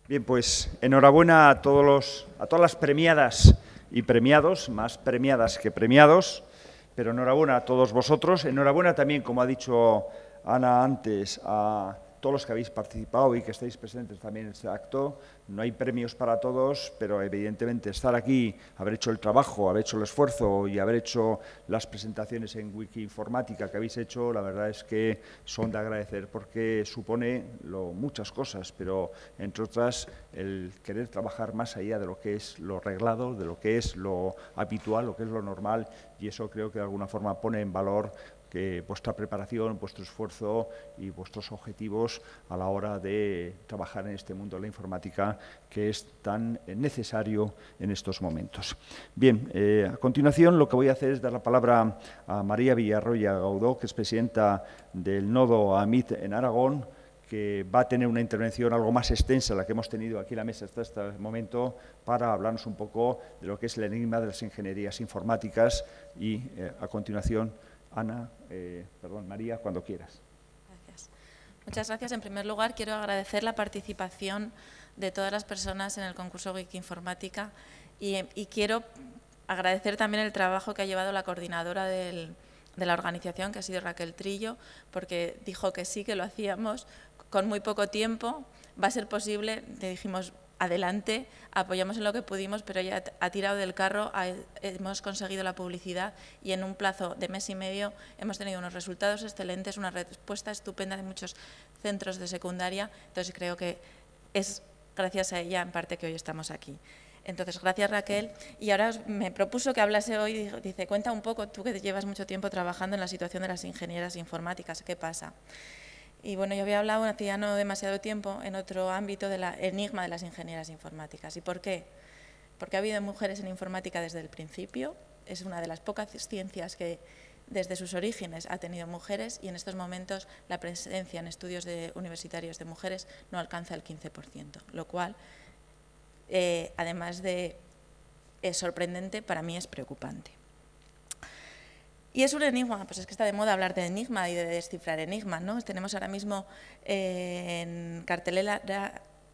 Bien, pues enhorabuena a todas las premiadas y premiados, más premiadas que premiados, pero enhorabuena a todos vosotros. Enhorabuena también, como ha dicho Ana antes, a todos los que habéis participado y que estáis presentes también en este acto. No hay premios para todos, pero evidentemente estar aquí, haber hecho el trabajo, haber hecho el esfuerzo y haber hecho las presentaciones en Wikiinformática que habéis hecho, la verdad es que son de agradecer porque supone muchas cosas, pero entre otras el querer trabajar más allá de lo que es lo reglado, de lo que es lo habitual, lo que es lo normal, y eso creo que de alguna forma pone en valor que vuestra preparación, vuestro esfuerzo y vuestros objetivos a la hora de trabajar en este mundo de la informática que es tan necesario en estos momentos. Bien, a continuación lo que voy a hacer es dar la palabra a María Villarroya Gaudó, que es presidenta del nodo AMIT en Aragón, que va a tener una intervención algo más extensa de la que hemos tenido aquí en la mesa hasta este momento para hablarnos un poco de lo que es el enigma de las ingenierías informáticas y, a continuación, María, cuando quieras. Gracias. Muchas gracias. En primer lugar, quiero agradecer la participación de todas las personas en el concurso Wikiinformática y quiero agradecer también el trabajo que ha llevado la coordinadora de la organización, que ha sido Raquel Trillo, porque dijo que sí, que lo hacíamos con muy poco tiempo. Va a ser posible, le dijimos, adelante, apoyamos en lo que pudimos, pero ella ha tirado del carro, hemos conseguido la publicidad y en un plazo de mes y medio hemos tenido unos resultados excelentes, una respuesta estupenda de muchos centros de secundaria. Entonces creo que es gracias a ella en parte que hoy estamos aquí. Entonces, gracias Raquel. Y ahora me propuso que hablase hoy, dice, cuenta un poco, tú que llevas mucho tiempo trabajando en la situación de las ingenieras informáticas, ¿qué pasa? Y bueno, yo había hablado hacía no demasiado tiempo en otro ámbito del enigma de las ingenieras informáticas. ¿Y por qué? Porque ha habido mujeres en informática desde el principio, es una de las pocas ciencias que desde sus orígenes ha tenido mujeres y en estos momentos la presencia en estudios universitarios de mujeres no alcanza el 15%, lo cual, además de sorprendente, para mí es preocupante. Y es un enigma, pues es que está de moda hablar de enigma y de descifrar enigmas, ¿no? Tenemos ahora mismo en cartelera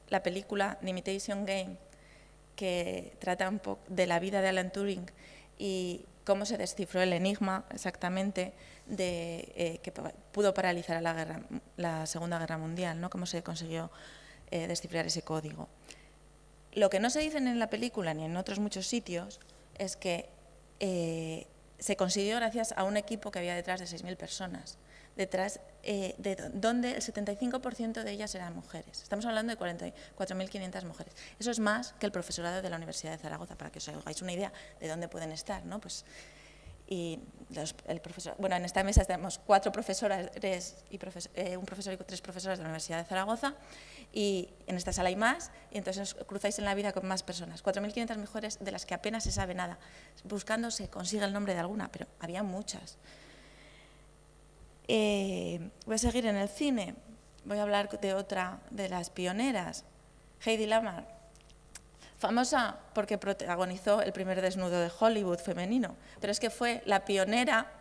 la película The Imitation Game, que trata un poco de la vida de Alan Turing y cómo se descifró el enigma exactamente que pudo paralizar a la Segunda Guerra Mundial, ¿no? Cómo se consiguió descifrar ese código. Lo que no se dice en la película ni en otros muchos sitios es que se consiguió gracias a un equipo que había detrás de 6.000 personas, detrás de donde el 75% de ellas eran mujeres. Estamos hablando de 44.500 mujeres. Eso es más que el profesorado de la Universidad de Zaragoza, para que os hagáis una idea de dónde pueden estar, ¿no? Pues, y bueno, en esta mesa tenemos 4 profesoras y un profesor y 3 profesoras de la Universidad de Zaragoza, y en esta sala hay más, y entonces os cruzáis en la vida con más personas. 4.500 mujeres de las que apenas se sabe nada. Buscando se consigue el nombre de alguna, pero había muchas. Voy a seguir en el cine. Voy a hablar de otra de las pioneras, Heidi Lamar. Famosa porque protagonizó el primer desnudo de Hollywood femenino, pero es que fue la pionera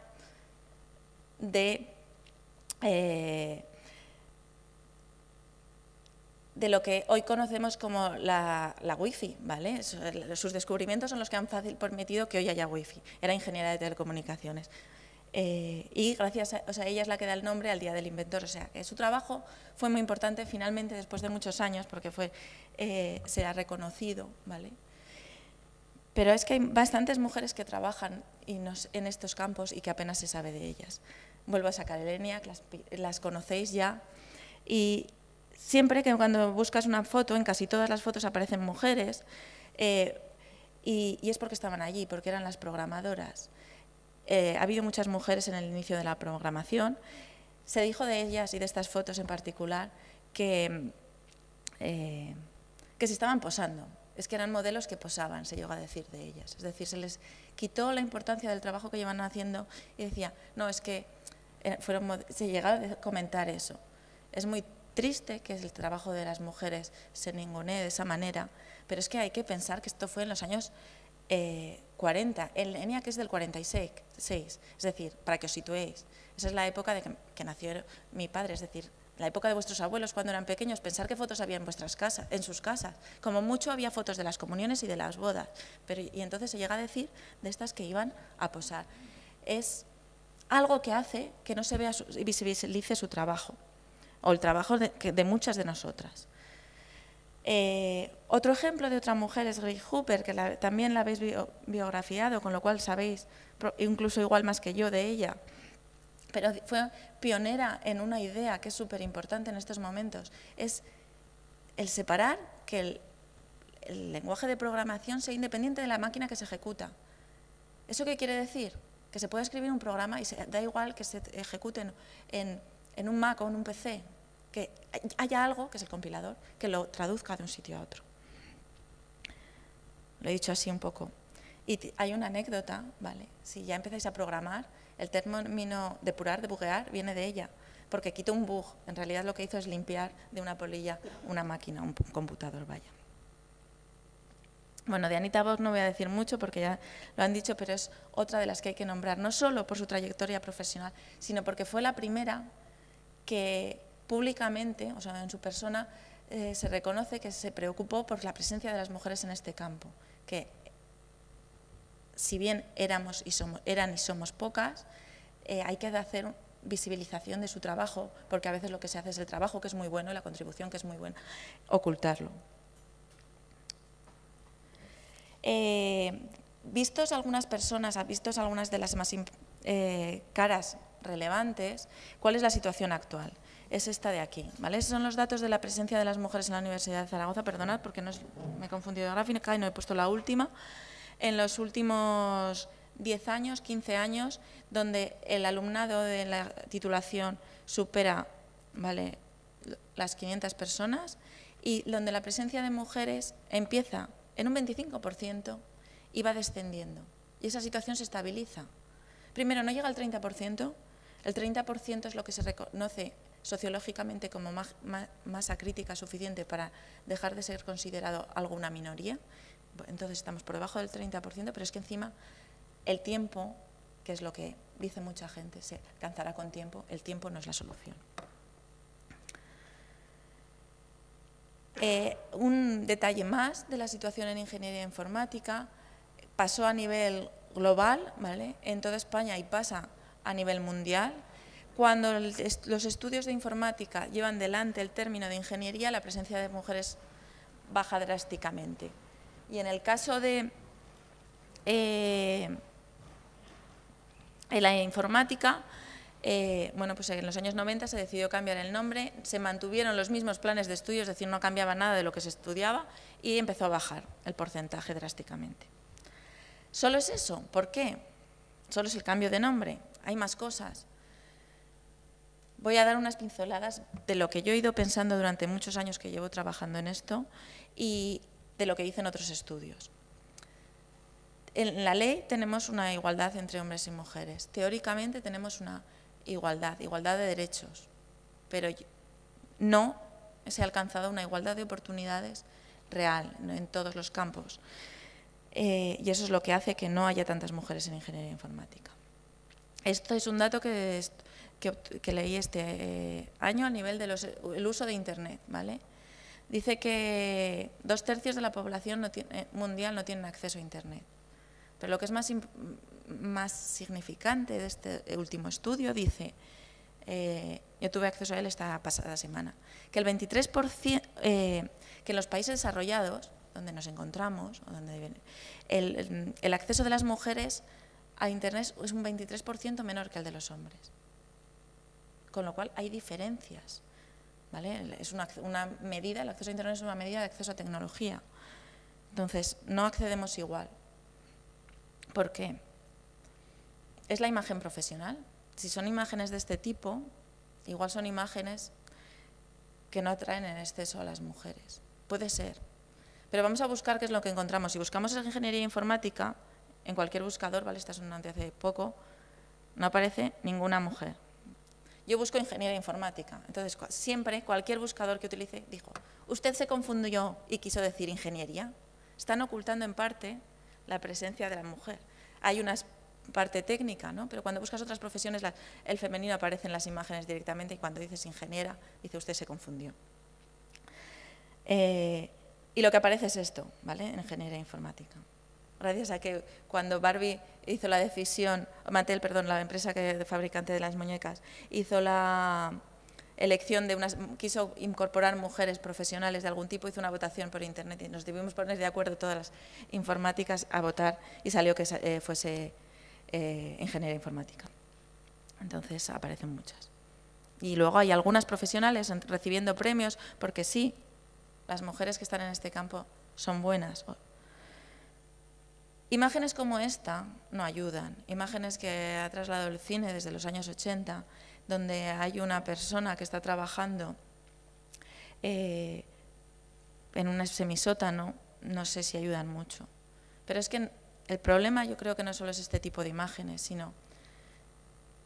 de lo que hoy conocemos como la Wi-Fi, ¿vale? Sus descubrimientos son los que han permitido que hoy haya Wi-Fi. Era ingeniera de telecomunicaciones. Y gracias a ella es la que da el nombre al Día del Inventor. O sea, que su trabajo fue muy importante finalmente después de muchos años porque se ha reconocido, ¿vale? Pero es que hay bastantes mujeres que trabajan en estos campos y que apenas se sabe de ellas. Vuelvo a sacar el ENIAC, las conocéis ya. Y siempre que cuando buscas una foto, en casi todas las fotos aparecen mujeres, y es porque estaban allí, porque eran las programadoras. Ha habido muchas mujeres en el inicio de la programación. Se dijo de ellas y de estas fotos en particular que se estaban posando. Es que eran modelos que posaban, se llegó a decir de ellas. Es decir, se les quitó la importancia del trabajo que llevan haciendo y decía, no, es que se llegaba a comentar eso. Es muy triste que el trabajo de las mujeres se ningunee de esa manera, pero es que hay que pensar que esto fue en los años 40, el ENIAC es del 46, es decir, para que os situéis, esa es la época de que nació mi padre, es decir, la época de vuestros abuelos cuando eran pequeños, pensar qué fotos había en vuestras casas, en sus casas. Como mucho había fotos de las comuniones y de las bodas. Y entonces se llega a decir de estas que iban a posar. Es algo que hace que no se vea y visibilice su trabajo, o el trabajo de muchas de nosotras. Otro ejemplo de otra mujer es Grace Hopper, que también la habéis biografiado, con lo cual sabéis, incluso igual más que yo, de ella. Pero fue pionera en una idea que es súper importante en estos momentos, es el separar que el lenguaje de programación sea independiente de la máquina que se ejecuta. ¿Eso qué quiere decir? Que se puede escribir un programa y da igual que se ejecute en un Mac o en un PC, que haya algo, que es el compilador, que lo traduzca de un sitio a otro. Lo he dicho así un poco. Y hay una anécdota, ¿vale? Si ya empezáis a programar, el término depurar, debuguear, viene de ella, porque quita un bug. En realidad lo que hizo es limpiar de una polilla una máquina, un computador, vaya. Bueno, de Anita Borg no voy a decir mucho porque ya lo han dicho, pero es otra de las que hay que nombrar, no solo por su trayectoria profesional, sino porque fue la primera que públicamente, o sea, en su persona, se reconoce que se preocupó por la presencia de las mujeres en este campo, que si bien eran y somos pocas, hay que hacer visibilización de su trabajo, porque a veces lo que se hace es el trabajo, que es muy bueno, y la contribución, que es muy buena, ocultarlo. Vistos algunas personas, vistos algunas de las más caras relevantes, ¿cuál es la situación actual? Es esta de aquí, ¿vale? Esos son los datos de la presencia de las mujeres en la Universidad de Zaragoza. Perdonad porque me he confundido de gráfica y no he puesto la última. En los últimos 10 años, 15 años, donde el alumnado de la titulación supera, ¿vale?, las 500 personas y donde la presencia de mujeres empieza en un 25% y va descendiendo. Y esa situación se estabiliza. Primero, no llega al 30%. El 30% es lo que se reconoce sociológicamente como masa crítica suficiente para dejar de ser considerado alguna minoría. Entonces estamos por debajo del 30%, pero es que encima el tiempo, que es lo que dice mucha gente, se alcanzará con tiempo, el tiempo no es la solución. Un detalle más de la situación en ingeniería informática, pasó a nivel global, ¿vale?, en toda España y pasa a nivel mundial. Cuando los estudios de informática llevan delante el término de ingeniería, la presencia de mujeres baja drásticamente. Y en el caso de la informática, bueno, pues en los años 90 se decidió cambiar el nombre, se mantuvieron los mismos planes de estudio, es decir, no cambiaba nada de lo que se estudiaba y empezó a bajar el porcentaje drásticamente. ¿Solo es eso? ¿Por qué? Solo es el cambio de nombre, hay más cosas. Voy a dar unas pinceladas de lo que yo he ido pensando durante muchos años que llevo trabajando en esto y de lo que dicen otros estudios. En la ley tenemos una igualdad entre hombres y mujeres. Teóricamente tenemos una igualdad de derechos, pero no se ha alcanzado una igualdad de oportunidades real en todos los campos. Y eso es lo que hace que no haya tantas mujeres en ingeniería informática. Esto es un dato que leí este año a nivel del uso de Internet, ¿vale? Dice que 2/3 de la población mundial no tienen acceso a Internet. Pero lo que es más significante de este último estudio dice, yo tuve acceso a él esta pasada semana, que el 23%, que en los países desarrollados, donde nos encontramos, o donde el acceso de las mujeres a Internet es un 23% menor que el de los hombres. Con lo cual hay diferencias, ¿vale? Es una medida, el acceso a Internet es una medida de acceso a tecnología. Entonces, no accedemos igual. ¿Por qué? Es la imagen profesional. Si son imágenes de este tipo, igual son imágenes que no atraen en exceso a las mujeres. Puede ser. Pero vamos a buscar qué es lo que encontramos. Si buscamos en ingeniería informática, en cualquier buscador, ¿vale? Esta es una de hace poco, no aparece ninguna mujer. Yo busco ingeniería informática. Entonces, siempre, cualquier buscador que utilice, dijo, usted se confundió y quiso decir ingeniería. Están ocultando en parte la presencia de la mujer. Hay unas parte técnica, ¿no? Pero cuando buscas otras profesiones, el femenino aparece en las imágenes directamente y cuando dices ingeniera, dice usted se confundió. Y lo que aparece es esto, ¿vale? En ingeniería informática. Gracias a que cuando Barbie hizo la decisión, Mattel, perdón, la empresa fabricante de las muñecas, hizo la elección de quiso incorporar mujeres profesionales de algún tipo, hizo una votación por internet y nos debimos poner de acuerdo todas las informáticas a votar y salió que fuese ingeniería informática. Entonces aparecen muchas. Y luego hay algunas profesionales recibiendo premios porque sí, las mujeres que están en este campo son buenas. Imágenes como esta no ayudan. Imágenes que ha trasladado el cine desde los años 80, donde hay una persona que está trabajando en un semisótano, no sé si ayudan mucho. Pero es que el problema yo creo que no solo es este tipo de imágenes, sino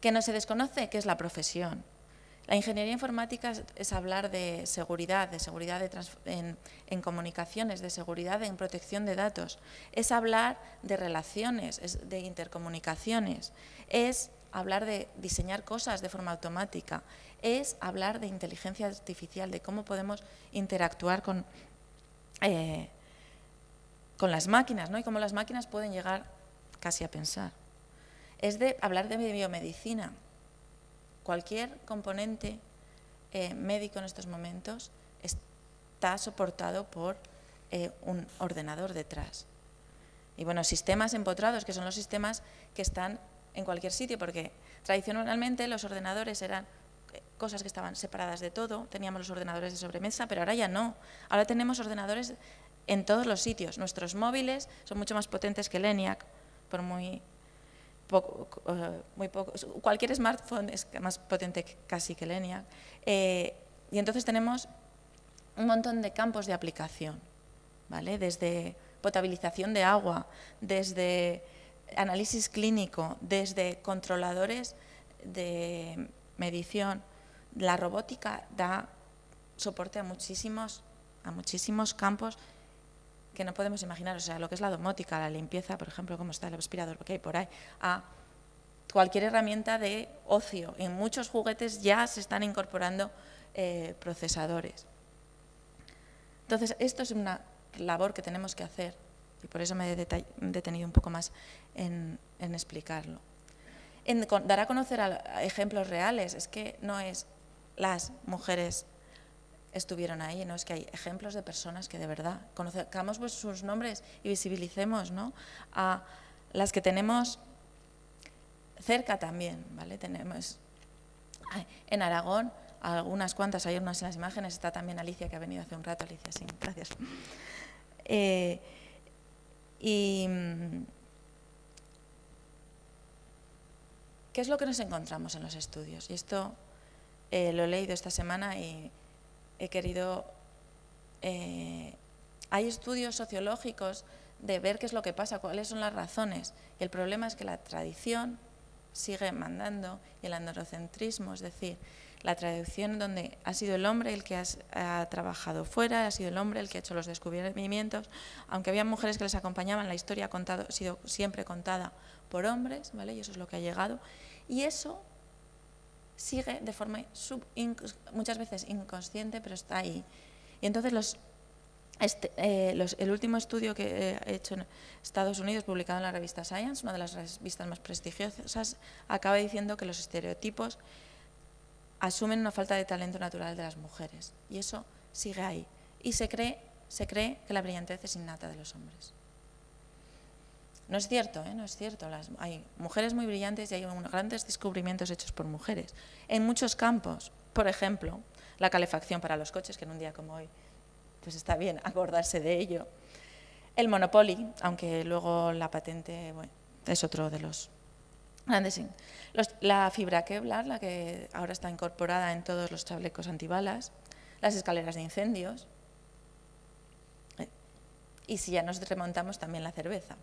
que no se desconoce qué es la profesión. La ingeniería informática es hablar de seguridad en comunicaciones, de seguridad en protección de datos, es hablar de relaciones, de intercomunicaciones, es hablar de diseñar cosas de forma automática, es hablar de inteligencia artificial, de cómo podemos interactuar con las máquinas, ¿no? Y cómo las máquinas pueden llegar casi a pensar. Es de hablar de biomedicina. Cualquier componente médico en estos momentos está soportado por un ordenador detrás. Y bueno, sistemas empotrados, que son los sistemas que están en cualquier sitio, porque tradicionalmente los ordenadores eran cosas que estaban separadas de todo, teníamos los ordenadores de sobremesa, pero ahora ya no. Ahora tenemos ordenadores en todos los sitios. Nuestros móviles son mucho más potentes que el ENIAC, por muy poco, cualquier smartphone es más potente casi que el ENIAC. Y entonces tenemos un montón de campos de aplicación, ¿vale? Desde potabilización de agua, desde análisis clínico, desde controladores de medición. La robótica da soporte a muchísimos campos que no podemos imaginar, o sea, lo que es la domótica, la limpieza, por ejemplo, cómo está el aspirador, que hay por ahí, a cualquier herramienta de ocio. En muchos juguetes ya se están incorporando procesadores. Entonces, esto es una labor que tenemos que hacer y por eso me he detenido un poco más en explicarlo. Dar a conocer ejemplos reales, es que no es las mujeres estuvieron ahí, ¿no? Es que hay ejemplos de personas que de verdad conozcamos sus nombres y visibilicemos, ¿no? A las que tenemos cerca también, ¿vale? Tenemos en Aragón algunas cuantas, hay unas en las imágenes, está también Alicia que ha venido hace un rato, Alicia, sí, gracias. ¿Qué es lo que nos encontramos en los estudios? Y esto lo he leído esta semana y he querido... hay estudios sociológicos de ver qué es lo que pasa, cuáles son las razones. Y el problema es que la tradición sigue mandando y el androcentrismo, es decir, la tradición donde ha sido el hombre el que ha trabajado fuera, ha sido el hombre el que ha hecho los descubrimientos, aunque había mujeres que les acompañaban, la historia ha sido siempre contada por hombres, ¿vale? Y eso es lo que ha llegado. Y eso sigue de forma muchas veces inconsciente, pero está ahí. Y entonces el último estudio que he hecho en Estados Unidos, publicado en la revista Science, una de las revistas más prestigiosas, acaba diciendo que los estereotipos asumen una falta de talento natural de las mujeres. Y eso sigue ahí. Y se cree que la brillantez es innata de los hombres. No es cierto, no es cierto. Hay mujeres muy brillantes y hay grandes descubrimientos hechos por mujeres. En muchos campos, por ejemplo, la calefacción para los coches, que en un día como hoy pues está bien acordarse de ello. El Monopoly, aunque luego la patente bueno, es otro de los grandes. La fibra Kevlar, la que ahora está incorporada en todos los chalecos antibalas, las escaleras de incendios, y si ya nos remontamos también la cerveza.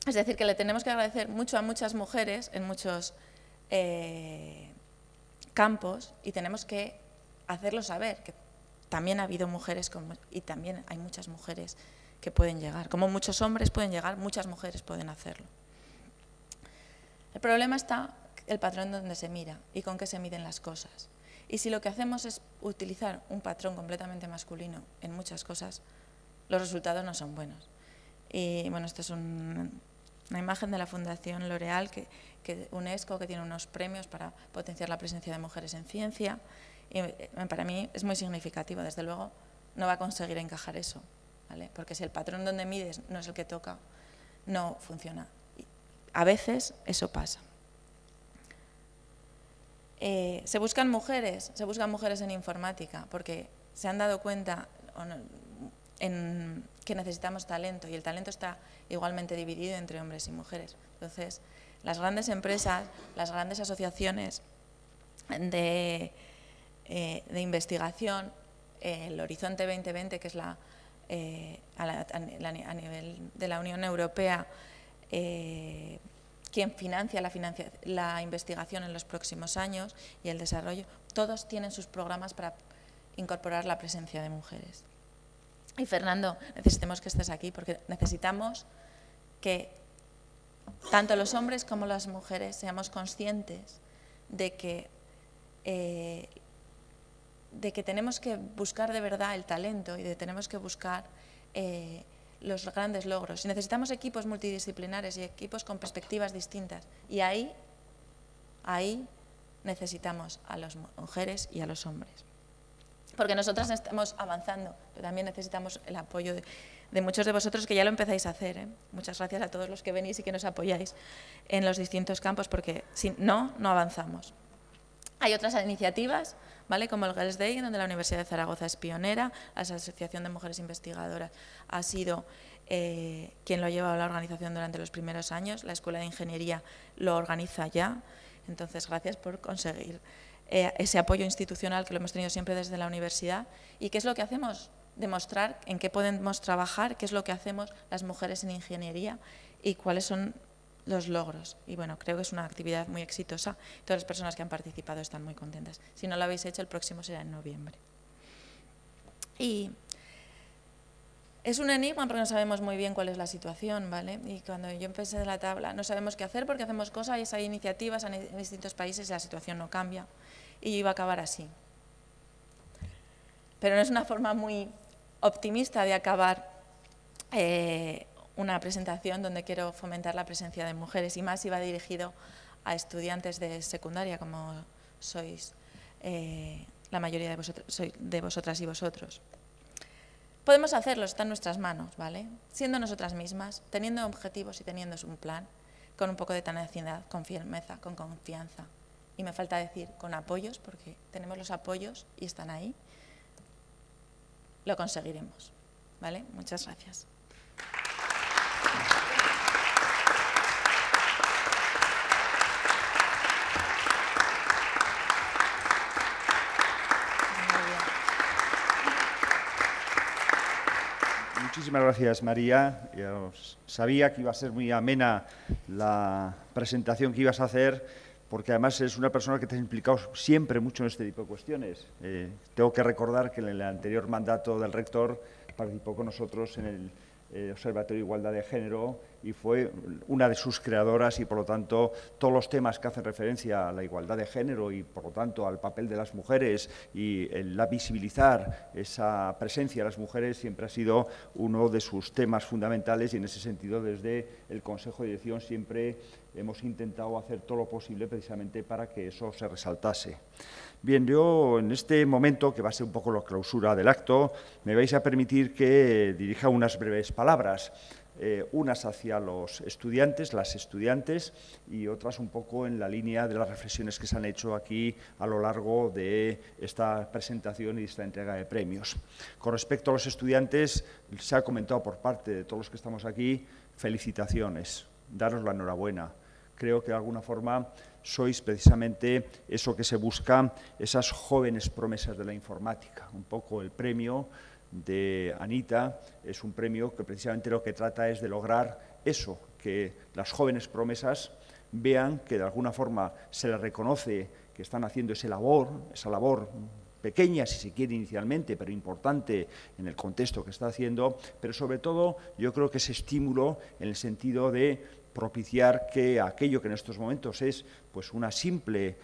Es decir, que le tenemos que agradecer mucho a muchas mujeres en muchos campos y tenemos que hacerlo saber, que también ha habido mujeres y también hay muchas mujeres que pueden llegar. Como muchos hombres pueden llegar, muchas mujeres pueden hacerlo. El problema está el patrón donde se mira y con qué se miden las cosas. Y si lo que hacemos es utilizar un patrón completamente masculino en muchas cosas, los resultados no son buenos. Y bueno, esto es una imagen de la Fundación L'Oréal, UNESCO, que tiene unos premios para potenciar la presencia de mujeres en ciencia. Y para mí es muy significativo. Desde luego no va a conseguir encajar eso, ¿vale? Porque si el patrón donde mides no es el que toca, no funciona. Y a veces eso pasa. Se buscan mujeres en informática porque se han dado cuenta que necesitamos talento y el talento está igualmente dividido entre hombres y mujeres. Entonces, las grandes empresas, las grandes asociaciones de investigación, el Horizonte 2020, que es a nivel de la Unión Europea, quien financia la investigación en los próximos años y el desarrollo, todos tienen sus programas para incorporar la presencia de mujeres. Y Fernando, necesitamos que estés aquí porque necesitamos que tanto los hombres como las mujeres seamos conscientes de que tenemos que buscar de verdad el talento y tenemos que buscar los grandes logros. Y necesitamos equipos multidisciplinares y equipos con perspectivas distintas. Y ahí necesitamos a las mujeres y a los hombres. Porque nosotras estamos avanzando, pero también necesitamos el apoyo de muchos de vosotros que ya lo empezáis a hacer, ¿eh? Muchas gracias a todos los que venís y que nos apoyáis en los distintos campos, porque si no, no avanzamos. Hay otras iniciativas, ¿vale? Como el Girls' Day, donde la Universidad de Zaragoza es pionera, la Asociación de Mujeres Investigadoras ha sido quien lo lleva a la organización durante los primeros años, la Escuela de Ingeniería lo organiza ya, entonces gracias por conseguir ese apoyo institucional que lo hemos tenido siempre desde la universidad. ¿Y qué es lo que hacemos? Demostrar en qué podemos trabajar, qué es lo que hacemos las mujeres en ingeniería y cuáles son los logros. Y bueno, creo que es una actividad muy exitosa. Todas las personas que han participado están muy contentas. Si no lo habéis hecho, el próximo será en noviembre. Y es un enigma porque no sabemos muy bien cuál es la situación, ¿vale? Y cuando yo empecé de la tabla, no sabemos qué hacer porque hacemos cosas, hay iniciativas en distintos países y la situación no cambia. Y iba a acabar así. Pero no es una forma muy optimista de acabar una presentación donde quiero fomentar la presencia de mujeres y más iba dirigido a estudiantes de secundaria como sois la mayoría de vosotras y vosotros. Podemos hacerlo, está en nuestras manos, ¿vale? Siendo nosotras mismas, teniendo objetivos y teniendo un plan, con un poco de tenacidad, con firmeza, con confianza. Y me falta decir con apoyos, porque tenemos los apoyos y están ahí. Lo conseguiremos, ¿vale? Muchas gracias. Muchísimas gracias, María. Yo sabía que iba a ser muy amena la presentación que ibas a hacer, porque además eres una persona que te has implicado siempre mucho en este tipo de cuestiones. Tengo que recordar que en el anterior mandato del rector participó con nosotros en el Observatorio de Igualdad de Género y fue una de sus creadoras y, por lo tanto, todos los temas que hacen referencia a la igualdad de género y, por lo tanto, al papel de las mujeres y la visibilizar esa presencia de las mujeres siempre ha sido uno de sus temas fundamentales y, en ese sentido, desde el Consejo de Dirección siempre hemos intentado hacer todo lo posible precisamente para que eso se resaltase. Bien, yo en este momento, que va a ser un poco la clausura del acto, me vais a permitir que dirija unas breves palabras, unas hacia los estudiantes, las estudiantes, y otras un poco en la línea de las reflexiones que se han hecho aquí a lo largo de esta presentación y esta entrega de premios. Con respecto a los estudiantes, se ha comentado por parte de todos los que estamos aquí, felicitaciones, daros la enhorabuena. Creo que de alguna forma sois precisamente eso que se busca, esas jóvenes promesas de la informática. Un poco el premio de Anita es un premio que precisamente lo que trata es de lograr eso, que las jóvenes promesas vean que de alguna forma se les reconoce que están haciendo esa labor pequeña, si se quiere inicialmente, pero importante en el contexto que está haciendo, pero sobre todo yo creo que ese estímulo en el sentido de propiciar que aquello que en estos momentos es pues una simple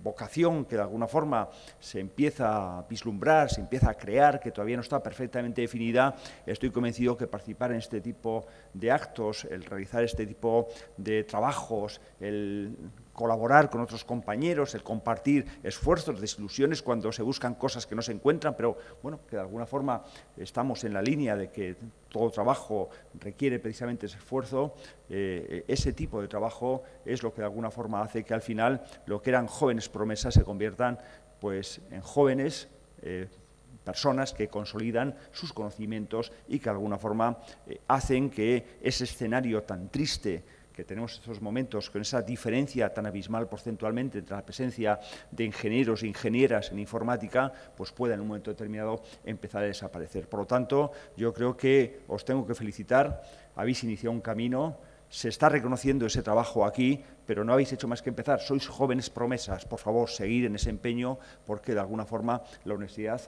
vocación que de alguna forma se empieza a vislumbrar, se empieza a crear, que todavía no está perfectamente definida, estoy convencido que participar en este tipo de actos, el realizar este tipo de trabajos, el colaborar con otros compañeros, el compartir esfuerzos, desilusiones cuando se buscan cosas que no se encuentran, pero bueno, que de alguna forma estamos en la línea de que todo trabajo requiere precisamente ese esfuerzo, ese tipo de trabajo es lo que de alguna forma hace que al final lo que eran jóvenes promesas se conviertan pues en jóvenes personas que consolidan sus conocimientos y que de alguna forma hacen que ese escenario tan triste que tenemos en estos momentos, con esa diferencia tan abismal porcentualmente entre la presencia de ingenieros e ingenieras en informática, pues pueda en un momento determinado empezar a desaparecer. Por lo tanto, yo creo que os tengo que felicitar, habéis iniciado un camino, se está reconociendo ese trabajo aquí, pero no habéis hecho más que empezar, sois jóvenes promesas, por favor, seguid en ese empeño, porque de alguna forma la universidad,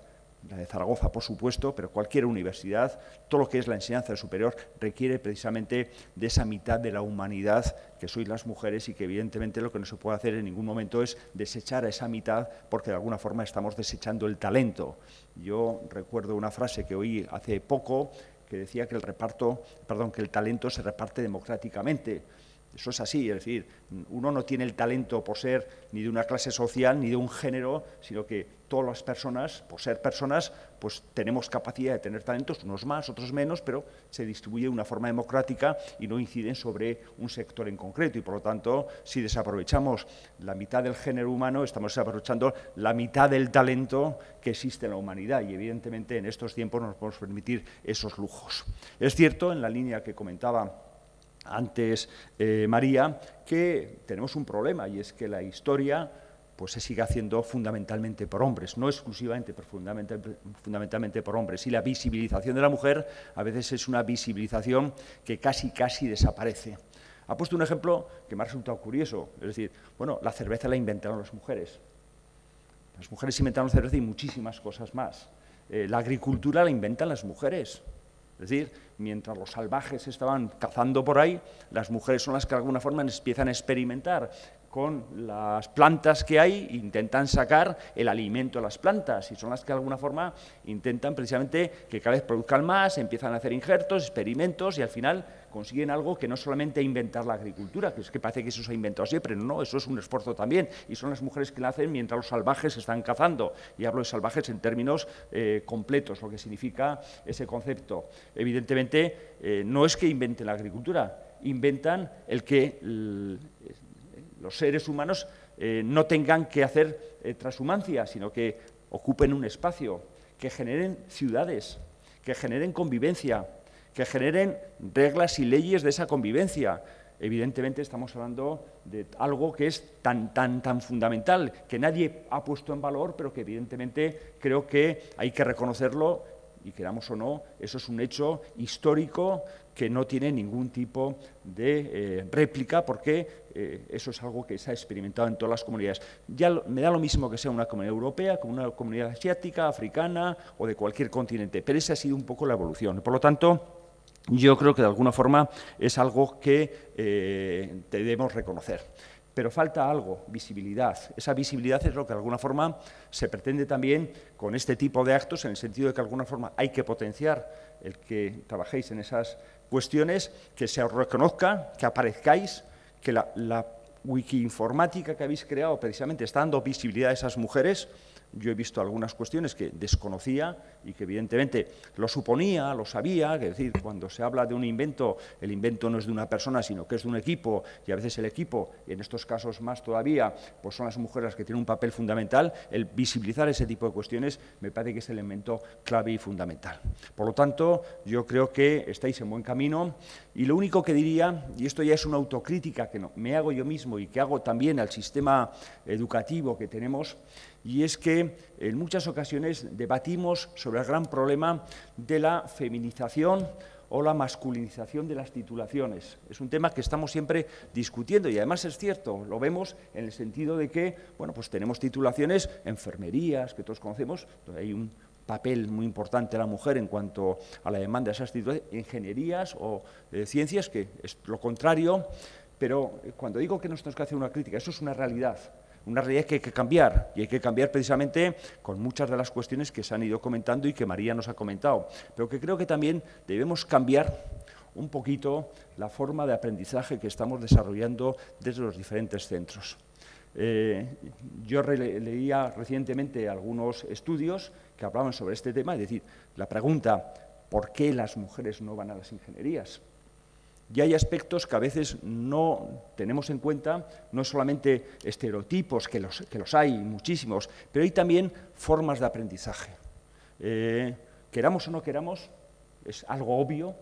la de Zaragoza, por supuesto, pero cualquier universidad, todo lo que es la enseñanza superior requiere precisamente de esa mitad de la humanidad que sois las mujeres y que evidentemente lo que no se puede hacer en ningún momento es desechar a esa mitad porque de alguna forma estamos desechando el talento. Yo recuerdo una frase que oí hace poco que decía que el talento se reparte democráticamente. Eso es así, es decir, uno no tiene el talento por ser ni de una clase social ni de un género, sino que todas las personas, por ser personas, pues tenemos capacidad de tener talentos, unos más, otros menos, pero se distribuye de una forma democrática y no inciden sobre un sector en concreto. Y por lo tanto, si desaprovechamos la mitad del género humano, estamos desaprovechando la mitad del talento que existe en la humanidad y evidentemente en estos tiempos no nos podemos permitir esos lujos. Es cierto, en la línea que comentaba antes María, que tenemos un problema y es que la historia pues se sigue haciendo fundamentalmente por hombres, no exclusivamente, pero fundamentalmente por hombres. Y la visibilización de la mujer a veces es una visibilización que casi desaparece. Ha puesto un ejemplo que me ha resultado curioso, es decir, bueno, la cerveza la inventaron las mujeres. Las mujeres inventaron la cerveza y muchísimas cosas más. La agricultura la inventan las mujeres. Es decir, mientras los salvajes estaban cazando por ahí, las mujeres son las que de alguna forma empiezan a experimentar con las plantas que hay, intentan sacar el alimento a las plantas y son las que de alguna forma intentan precisamente que cada vez produzcan más, empiezan a hacer injertos, experimentos y al final consiguen algo que no solamente inventar la agricultura, que es que parece que eso se ha inventado siempre, no, eso es un esfuerzo también y son las mujeres que lo hacen mientras los salvajes están cazando y hablo de salvajes en términos completos, lo que significa ese concepto. Evidentemente no es que inventen la agricultura, inventan el que los seres humanos no tengan que hacer transhumancia, sino que ocupen un espacio, que generen ciudades, que generen convivencia, que generen reglas y leyes de esa convivencia. Evidentemente estamos hablando de algo que es tan fundamental, que nadie ha puesto en valor, pero que evidentemente creo que hay que reconocerlo y queramos o no, eso es un hecho histórico que no tiene ningún tipo de réplica porque eso es algo que se ha experimentado en todas las comunidades. Ya me da lo mismo que sea una comunidad europea, como una comunidad asiática, africana o de cualquier continente, pero esa ha sido un poco la evolución. Por lo tanto, yo creo que de alguna forma es algo que debemos reconocer. Pero falta algo, visibilidad. Esa visibilidad es lo que de alguna forma se pretende también con este tipo de actos, en el sentido de que de alguna forma hay que potenciar el que trabajéis en esas cuestiones, que se os reconozca, que aparezcáis, que la wikiinformática que habéis creado precisamente está dando visibilidad a esas mujeres. Yo he visto algunas cuestiones que desconocía y que evidentemente lo suponía, lo sabía, es decir, cuando se habla de un invento, el invento no es de una persona, sino que es de un equipo, y a veces el equipo, y en estos casos más todavía, pues son las mujeres las que tienen un papel fundamental. El visibilizar ese tipo de cuestiones me parece que es el elemento clave y fundamental. Por lo tanto, yo creo que estáis en buen camino, y lo único que diría, y esto ya es una autocrítica que me hago yo mismo y que hago también al sistema educativo que tenemos, y es que en muchas ocasiones debatimos sobre el gran problema de la feminización o la masculinización de las titulaciones. Es un tema que estamos siempre discutiendo y además es cierto, lo vemos en el sentido de que, bueno, pues tenemos titulaciones, enfermerías, que todos conocemos, donde hay un papel muy importante de la mujer en cuanto a la demanda de esas titulaciones, ingenierías o ciencias, que es lo contrario, pero cuando digo que nos tenemos que hacer una crítica, eso es una realidad que hay que cambiar, y hay que cambiar precisamente con muchas de las cuestiones que se han ido comentando y que María nos ha comentado, pero que creo que también debemos cambiar un poquito la forma de aprendizaje que estamos desarrollando desde los diferentes centros. Yo leía recientemente algunos estudios que hablaban sobre este tema, es decir, la pregunta ¿por qué las mujeres no van a las ingenierías? Y hay aspectos que a veces no tenemos en cuenta, no solamente estereotipos, que los hay muchísimos, pero hay también formas de aprendizaje. Queramos o no queramos, es algo obvio,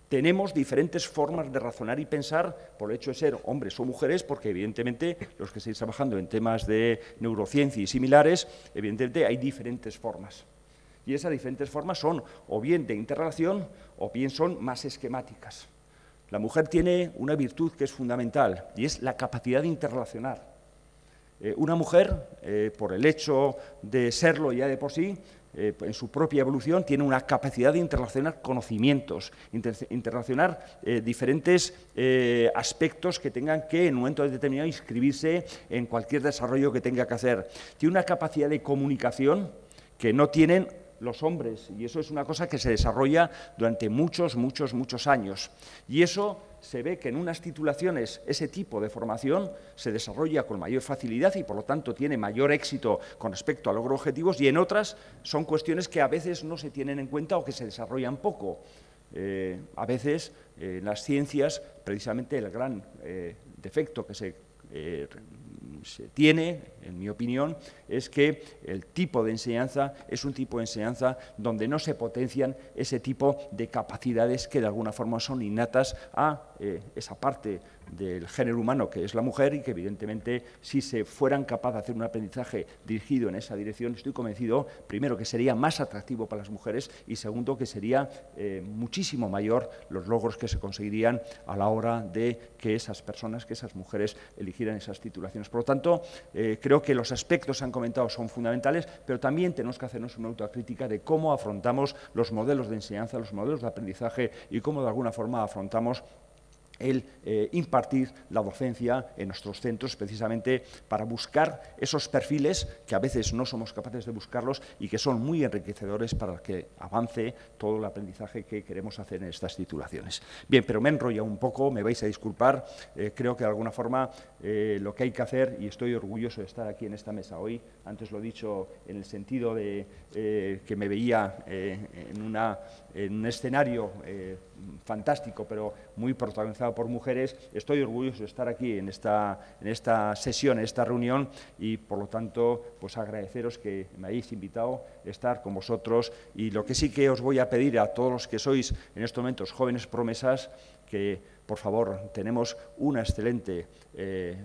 tenemos diferentes formas de razonar y pensar por el hecho de ser hombres o mujeres, porque evidentemente los que estáis trabajando en temas de neurociencia y similares, evidentemente hay diferentes formas. Y esas diferentes formas son o bien de interrelación o bien son más esquemáticas. La mujer tiene una virtud que es fundamental y es la capacidad de interrelacionar. Una mujer, por el hecho de serlo ya de por sí, en su propia evolución, tiene una capacidad de interrelacionar conocimientos, interrelacionar diferentes aspectos que tengan que, en un momento determinado, inscribirse en cualquier desarrollo que tenga que hacer. Tiene una capacidad de comunicación que no tienen los hombres, y eso es una cosa que se desarrolla durante muchos años. Y eso se ve que en unas titulaciones ese tipo de formación se desarrolla con mayor facilidad y por lo tanto tiene mayor éxito con respecto a logro objetivos, y en otras son cuestiones que a veces no se tienen en cuenta o que se desarrollan poco. A veces en las ciencias, precisamente el gran defecto que se tiene, en mi opinión, es que el tipo de enseñanza es un tipo de enseñanza donde no se potencian ese tipo de capacidades que de alguna forma son innatas a esa parte del género humano que es la mujer, y que evidentemente si se fueran capaces de hacer un aprendizaje dirigido en esa dirección, estoy convencido, primero, que sería más atractivo para las mujeres, y segundo, que sería muchísimo mayor los logros que se conseguirían a la hora de que esas personas, que esas mujeres eligieran esas titulaciones. Por lo tanto, creo que los aspectos que se han comentado son fundamentales, pero también tenemos que hacernos una autocrítica de cómo afrontamos los modelos de enseñanza, los modelos de aprendizaje, y cómo de alguna forma afrontamos el impartir la docencia en nuestros centros, precisamente para buscar esos perfiles que a veces no somos capaces de buscarlos y que son muy enriquecedores para que avance todo el aprendizaje que queremos hacer en estas titulaciones. Bien, pero me he enrollado un poco, me vais a disculpar, creo que de alguna forma lo que hay que hacer, y estoy orgulloso de estar aquí en esta mesa hoy, antes lo he dicho en el sentido de que me veía en un escenario fantástico, pero muy protagonizado por mujeres. Estoy orgulloso de estar aquí en esta sesión, en esta reunión, y por lo tanto pues agradeceros que me hayáis invitado a estar con vosotros. Y lo que sí que os voy a pedir a todos los que sois en estos momentos jóvenes promesas, que por favor, tenemos una excelente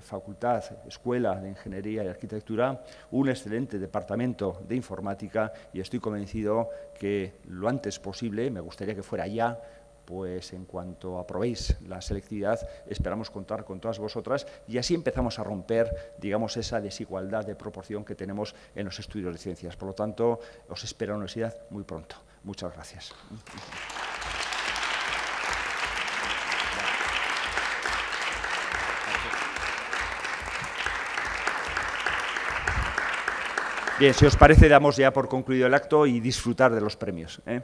facultad, escuela de ingeniería y arquitectura, un excelente departamento de informática, y estoy convencido que lo antes posible, me gustaría que fuera ya, pues en cuanto aprobéis la selectividad, esperamos contar con todas vosotras, y así empezamos a romper, digamos, esa desigualdad de proporción que tenemos en los estudios de ciencias. Por lo tanto, os espero en la universidad muy pronto. Muchas gracias. Bien, si os parece, damos ya por concluido el acto y disfrutar de los premios, ¿eh?